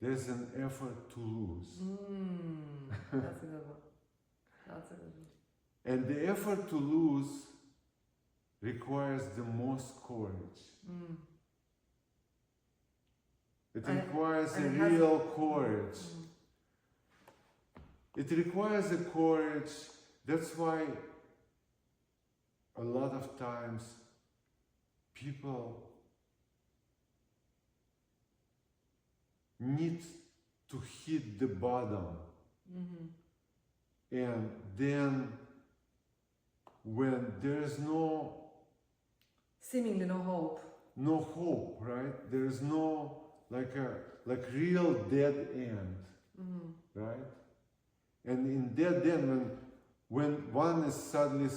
there's an effort to lose. That's a good one. That's a good one. And the effort to lose requires the most courage. It requires a real courage. It requires a courage. That's why a lot of times people need to hit the bottom. And then when there's seemingly no hope, right? There's no like real dead end, right? And in dead end, when one is suddenly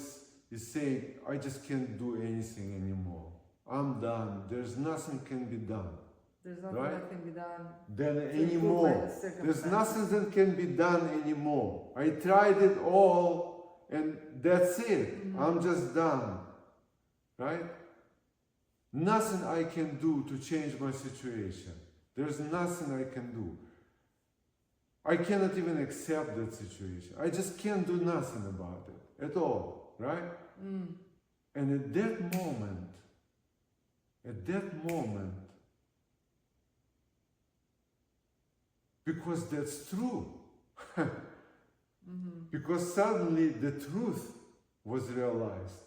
is saying, I just can't do anything anymore. I'm done. There's nothing can be done. There's nothing that can be done. Then anymore. There's nothing that can be done anymore. I tried it all and that's it. I'm just done. Right? Nothing I can do to change my situation. There's nothing I can do. I cannot even accept that situation. I just can't do nothing about it at all. Right? And at that moment, because that's true. Because suddenly the truth was realized.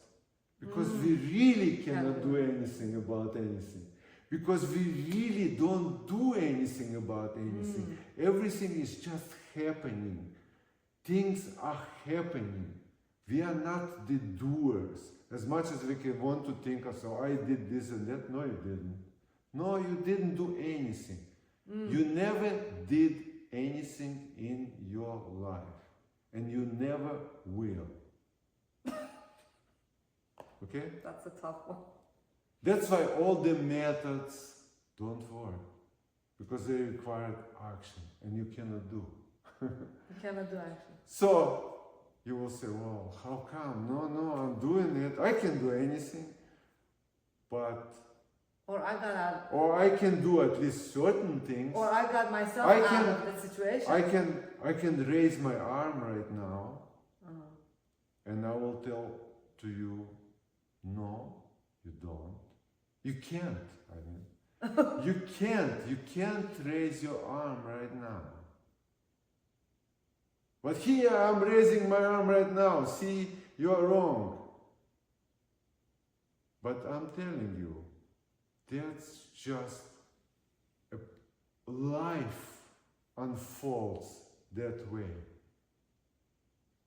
Because we really cannot do anything about anything. Because we really don't do anything about anything. Everything is just happening. Things are happening. We are not the doers. As much as we can want to think of, so I did this and that. No, you didn't. No, you didn't do anything. You never did anything in your life. And you never will. Okay? That's a tough one. That's why all the methods don't work. Because they require action. And you cannot do. You cannot do action. So, you will say, well, how come? No, I'm doing it. I can do anything. But... Or I can do at least certain things. Or I got myself out of the situation. I can raise my arm right now. And I will tell to you, no, you don't. You can't, I mean. You can't raise your arm right now. But here I'm raising my arm right now. See, you're wrong. But I'm telling you, that's just life unfolds that way.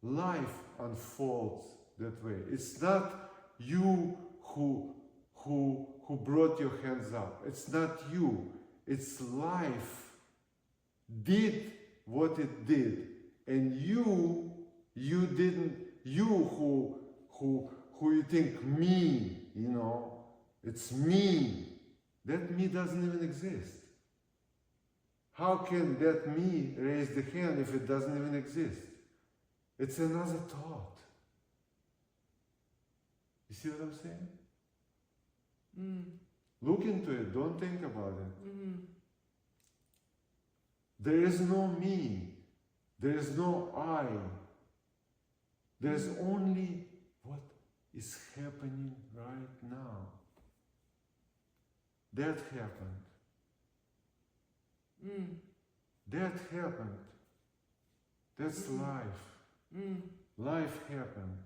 Life unfolds that way. It's not you who brought your hands up. It's not you. It's life did what it did. And you who you think me, it's me. That me doesn't even exist. How can that me raise the hand if it doesn't even exist? It's another thought. You see what I'm saying? Look into it. Don't think about it. There is no me. There is no I. There is only what is happening right now. That happened. That happened. That's life. Life happened.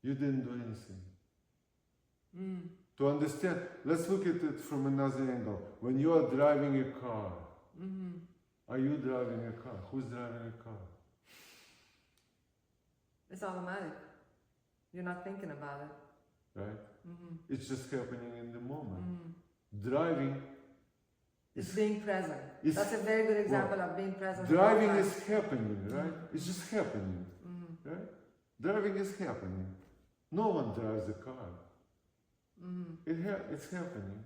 You didn't do anything. To understand, let's look at it from another angle. When you are driving a car, are you driving a car? Who's driving a car? It's automatic. You're not thinking about it. Right? It's just happening in the moment. Driving is being present. That's a very good example of being present. Driving is happening, right? It's just happening. Right? Driving is happening. No one drives a car. It's happening.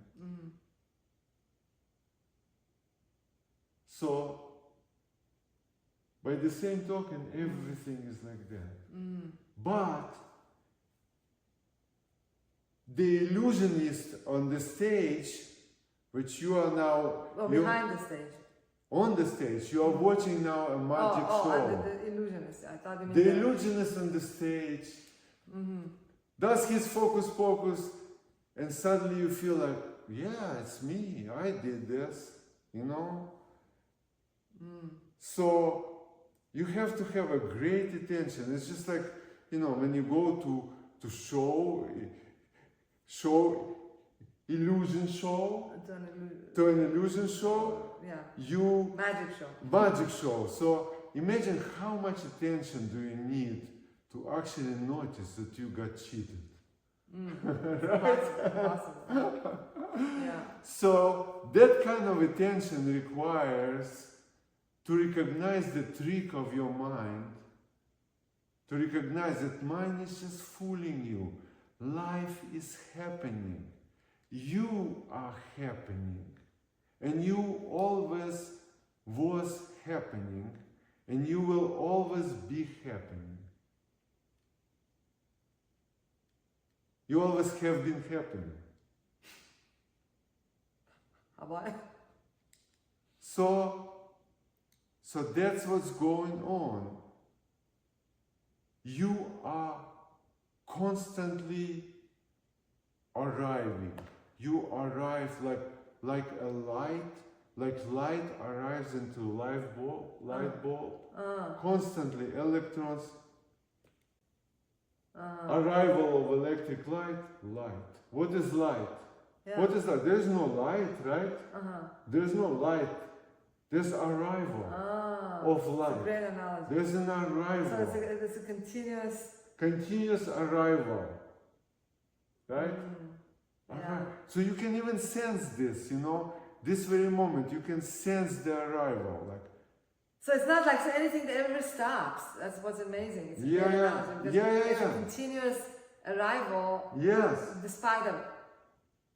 So, by the same token, everything is like that. But the illusionist on the stage which you are now Well, behind the stage. on the stage. You are watching now a magic show. The illusionist. I thought you meant The illusionist on the stage does his focus pocus, and suddenly you feel like, yeah, it's me. I did this, you know. So you have to have a great attention. It's just like, you know, when you go to show illusion show, to an illusion show, magic show. So imagine how much attention do you need to actually notice that you got cheated. Awesome. Yeah. So that kind of attention requires to recognize the trick of your mind, to recognize that mind is just fooling you. Life is happening. You are happening. And you always was happening. And you will always be happening. You always have been happening. How about it? So that's what's going on. You are constantly arriving. You arrive like a light, like light arrives into light bulb. Constantly electrons. Arrival of electric light. What is light? Yeah. What is that? There's no light, right? There's no light. There's arrival of light. That's a great analogy. There's an arrival. So it's a continuous arrival, right? Yeah. So you can even sense this, you know, this very moment. You can sense the arrival, like. So it's not like anything that ever stops. That's what's amazing. It's It's a continuous arrival. Yes. Despite of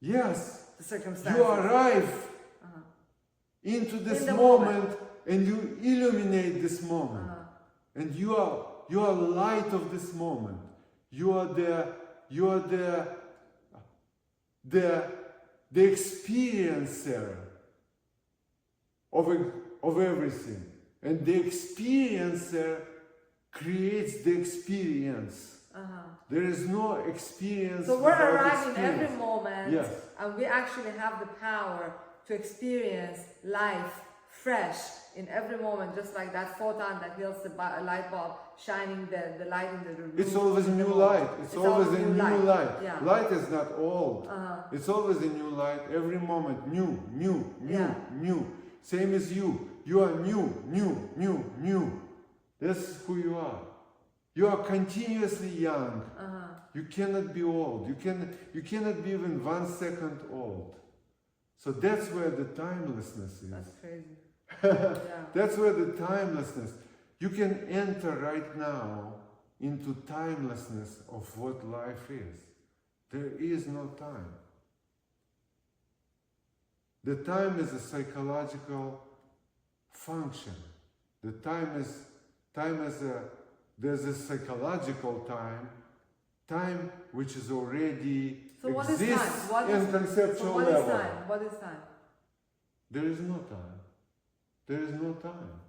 the circumstances. You arrive into this moment and you illuminate this moment. And you are light of this moment. You are the experiencer of everything. And the experiencer creates the experience. There is no experience. So we're without arriving experience. every moment, Yes. and we actually have the power to experience life fresh in every moment, just like that photon that heals the light bulb, shining the light in the room. It's always a new light. It's always a new light. Yeah. Light is not old. It's always a new light. Every moment, new. Same as you. You are new. That's who you are. You are continuously young. You cannot be old. You cannot be even 1 second old. So that's where the timelessness is. That's crazy. That's where the timelessness. You can enter right now into timelessness of what life is. There is no time. The time is a psychological function. The time is there's a psychological time which is already exists in conceptual level. What is time? There is no time. There is no time.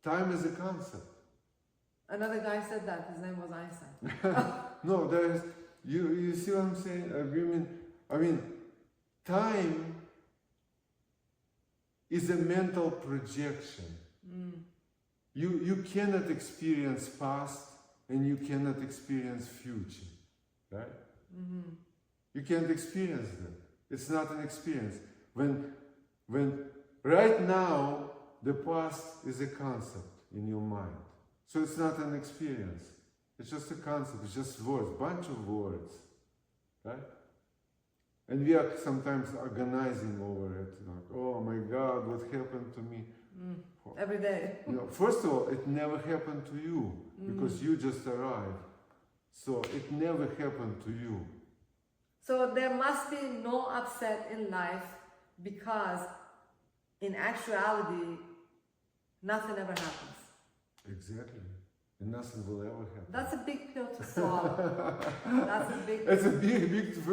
Time is a concept. Another guy said that. His name was Einstein. No, there is. You see what I'm saying? I mean, time is a mental projection. You cannot experience past and you cannot experience future, right? You can't experience that. It's not an experience. When right now the past is a concept in your mind, so it's not an experience. It's just a concept. It's just words, bunch of words, right? And we are sometimes agonizing over it, like, oh my God, what happened to me? Every day. You know, first of all, it never happened to you because you just arrived. So it never happened to you. So there must be no upset in life because in actuality, nothing ever happens. Exactly. and nothing will ever happen. That's a big pill to swallow. That's a big It's a big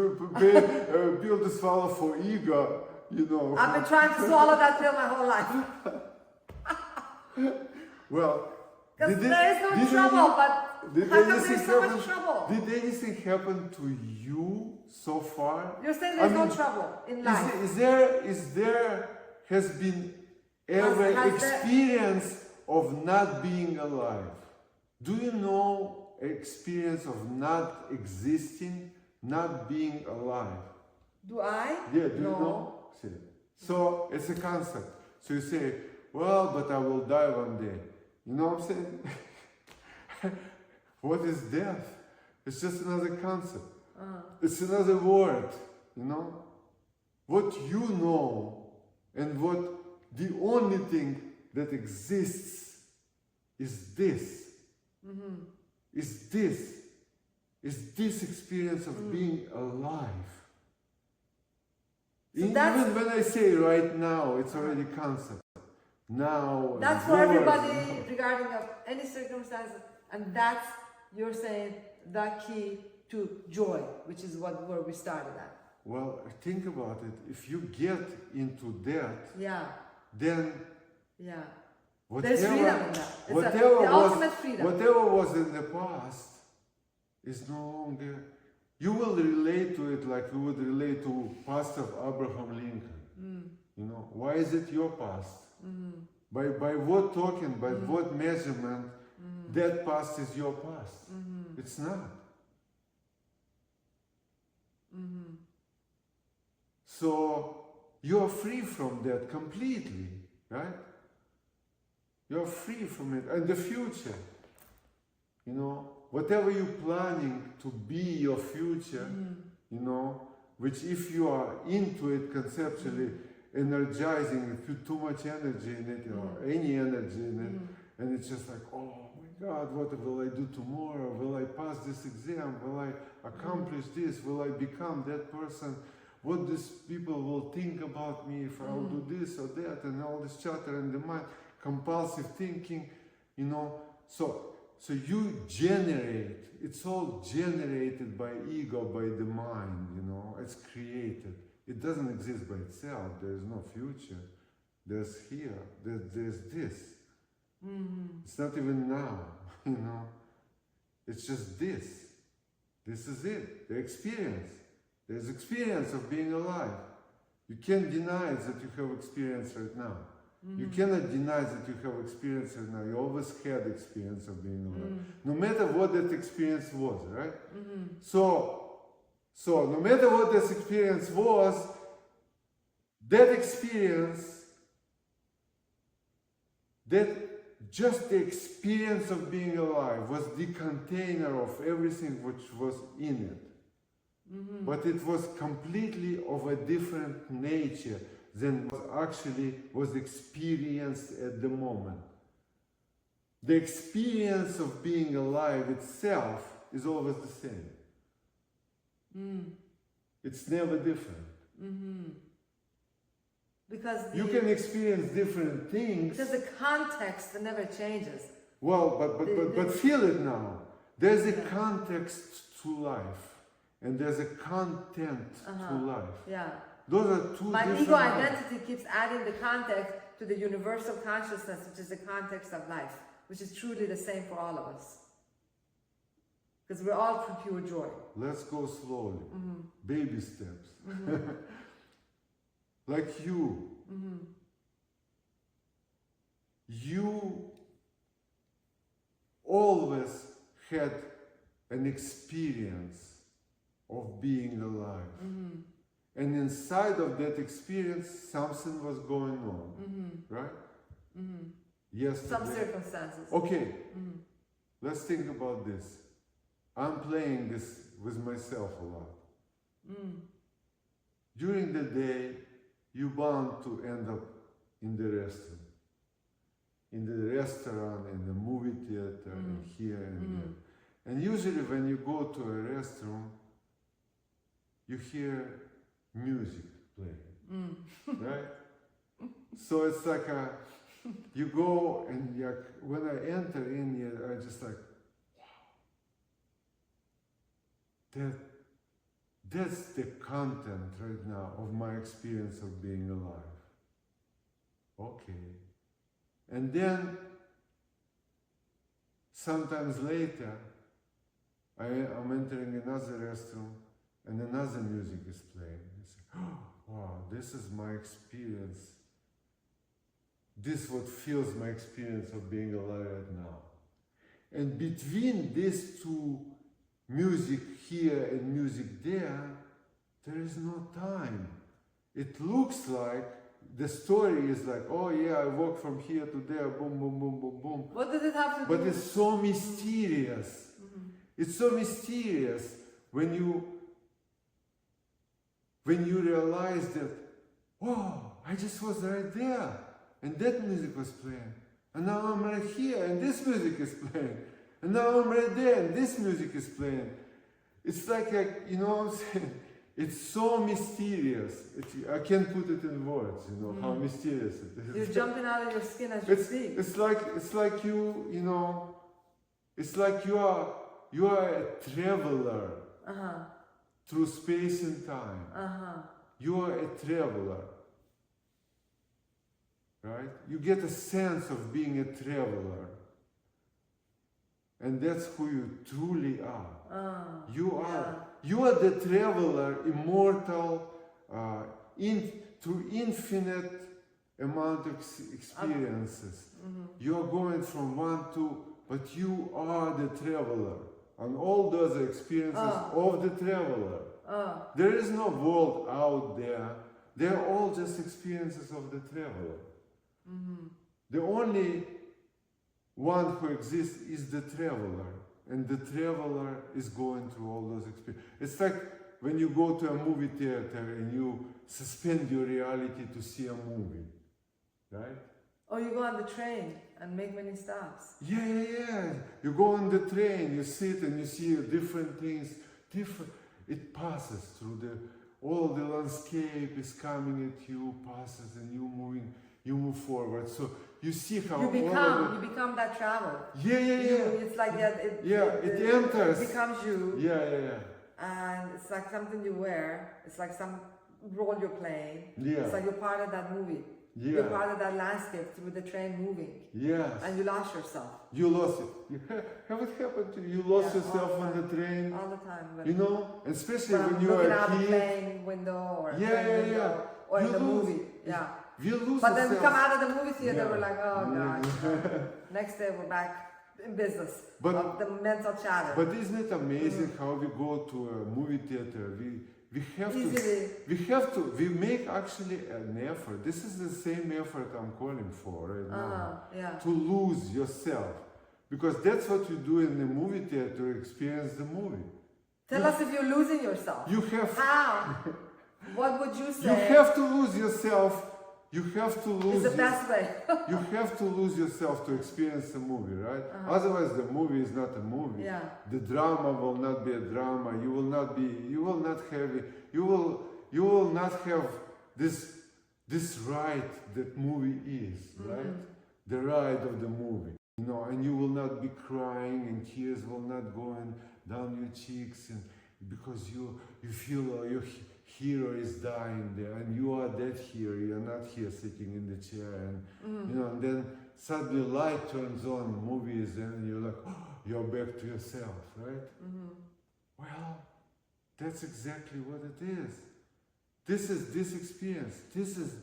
pill to swallow for ego, you know. I've been trying to swallow that pill my whole life. Well, Because there is no trouble, but how come there's so much trouble? Did anything happen to you so far? You're saying there's no trouble in life. Is there has been ever experience of not being alive? Do you know experience of not existing, not being alive? Do I? Yeah, do you know? See. So it's a concept. So you say, well, but I will die one day. You know what I'm saying? What is death? It's just another concept. It's another word, you know? What you know and what the only thing that exists is this. Is this experience of being alive. So Even when I say right now, it's already concept. Now. That's for everybody regarding of any circumstances, and that's, you're saying, the key to joy, which is where we started at. Well, think about it. If you get into that, then there's freedom in that. It's the ultimate freedom. Whatever was in the past is no longer. You will relate to it like you would relate to past of Abraham Lincoln. You know, why is it your past? By what token, by what measurement, that past is your past? It's not. So you're free from that completely, right? You're free from it. And the future, you know, whatever you're planning to be your future, you know, which if you are into it conceptually, energizing, if you put too much energy in it, or any energy in it, and it's just like, oh my God, what will I do tomorrow? Will I pass this exam? Will I accomplish this? Will I become that person? What these people will think about me if I'll do this or that, and all this chatter in the mind, compulsive thinking, you know. So you generate, it's all generated by ego, by the mind, you know, it's created. It doesn't exist by itself. There is no future. There's here. There's this. It's not even now, you know. It's just this. This is it. The experience. There's experience of being alive. You can't deny that you have experience right now. You cannot deny that you have experience right now. You always had experience of being alive. No matter what that experience was, right? So no matter what this experience was, that experience, just the experience of being alive was the container of everything which was in it. But it was completely of a different nature than what actually was experienced at the moment. The experience of being alive itself is always the same. It's never different. Because you can experience different things. Because the context never changes. Well, but feel it now. There's a context to life, and there's a content to life. Those are two My different ego identity keeps adding the context to the universal consciousness, which is the context of life, which is truly the same for all of us. Because we're all for pure joy. Let's go slowly. Baby steps. Like you. You always had an experience of being alive. And inside of that experience, something was going on. Right? Yesterday. Some circumstances. Okay. Let's think about this. I'm playing this with myself a lot. During the day, you're bound to end up in the restaurant. In the restaurant, in the movie theater, and here and there. And usually when you go to a restaurant, you hear music playing. Right? So it's like you go and when I enter in here, I just like, wow. That's the content right now of my experience of being alive. Okay. And then, sometimes later, I'm entering another restroom and another music is playing. I say, oh, wow, this is my experience. This is what feels my experience of being alive right now. And between these two, music here and music there is no time. It looks like the story is like, oh yeah, I walk from here to there, boom, boom, boom, boom, boom. What does it have to do? But it's so mysterious. It's so mysterious when you realize that, oh, I just was right there, and that music was playing, and now I'm right here, and this music is playing, and now I'm right there, and this music is playing. It's like you know what I'm saying? It's so mysterious. I can't put it in words, you know, how mysterious it is. You're jumping out of your skin as you speak. It's like you know, it's like you are a traveler through space and time. You are a traveler, right? You get a sense of being a traveler. And that's who you truly are. You are the traveler, immortal, through infinite amount of experiences. You are going from one to, but you are the traveler. And all those experiences of the traveler. There is no world out there. They're all just experiences of the traveler. The only one who exists is the traveler, and the traveler is going through all those experiences. It's like when you go to a movie theater and you suspend your reality to see a movie, right? Or you go on the train and make many stops. Yeah. You go on the train, you sit and you see different things, it passes through all the landscape is coming at you, passes, and you move forward. So you see how you become that traveler. Yeah. It's like it enters. It becomes you. Yeah. And it's like something you wear. It's like some role you're playing. Yeah. It's like you're part of that movie. Yeah. You're part of that landscape through the train moving. Yes. And you lost yourself. You lost it. Have it happened to you? You lost yourself on the train. All the time. You know, especially when you looking are out a the kid. plane window or window, or in the movie. Yeah. You lose But then we yourself. come out of the movie theater, we're like, oh God. Next day we're back in business. Of the mental chatter. But isn't it amazing how we go to a movie theater? We make actually an effort. This is the same effort I'm calling for right now. To lose yourself. Because that's what you do in the movie theater to experience the movie. Tell us if you're losing yourself. How? What would you say? You have to lose yourself. You have to lose. It's the best way. You have to lose yourself to experience a movie, right? Otherwise, the movie is not a movie. Yeah. The drama will not be a drama. You will not have this ride that movie is, right? The ride of the movie, you know, and you will not be crying and tears will not go down your cheeks, and because you feel your hero is dying there, and you are that hero. You are not here sitting in the chair, and you know. And then suddenly light turns on, movies, and you're like, oh, you're back to yourself, right? Well, that's exactly what it is. This is this experience. This is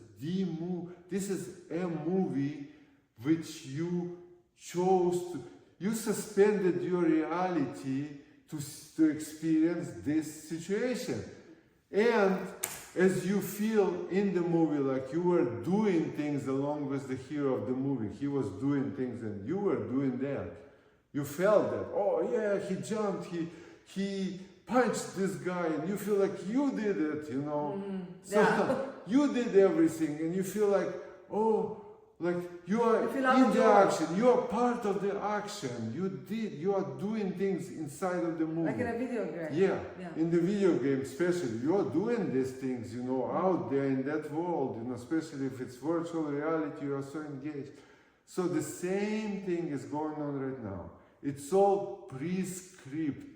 This is a movie which you chose to. You suspended your reality to experience this situation. And as you feel in the movie, like you were doing things along with the hero of the movie, he was doing things and you were doing that. You felt that, oh yeah, he jumped, he punched this guy, and you feel like you did it, you know. So you did everything and you feel like, oh, Like you are You feel out in of the joy. action, you are part of the action. You are doing things inside of the movie. Like in a video game. Yeah, Yeah. in the video game especially, you're doing these things, you know, out there in that world, you know, especially if it's virtual reality, you are so engaged. So the same thing is going on right now. It's all pre-scripted.